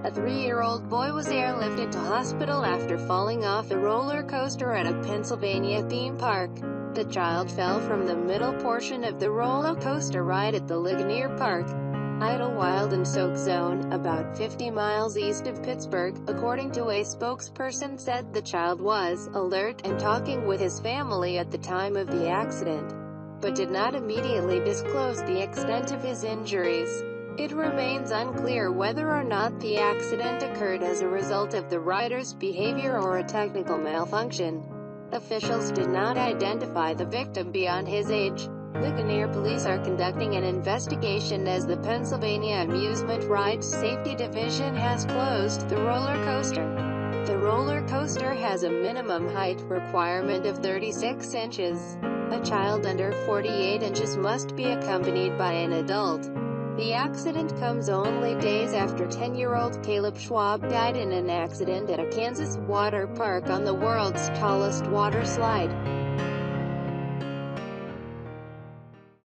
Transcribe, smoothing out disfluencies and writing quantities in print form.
A 3-year-old boy was airlifted to hospital after falling off a roller coaster at a Pennsylvania theme park. The child fell from the middle portion of the roller coaster ride at the Ligonier Park, Idlewild and Soak Zone, about 50 miles east of Pittsburgh. According to a spokesperson, said the child was alert and talking with his family at the time of the accident, but did not immediately disclose the extent of his injuries. It remains unclear whether or not the accident occurred as a result of the rider's behavior or a technical malfunction. Officials did not identify the victim beyond his age. Ligonier police are conducting an investigation as the Pennsylvania Amusement Rides Safety Division has closed the roller coaster. The roller coaster has a minimum height requirement of 36 inches. A child under 48 inches must be accompanied by an adult. The accident comes only days after 10-year-old Caleb Schwab died in an accident at a Kansas water park on the world's tallest water slide.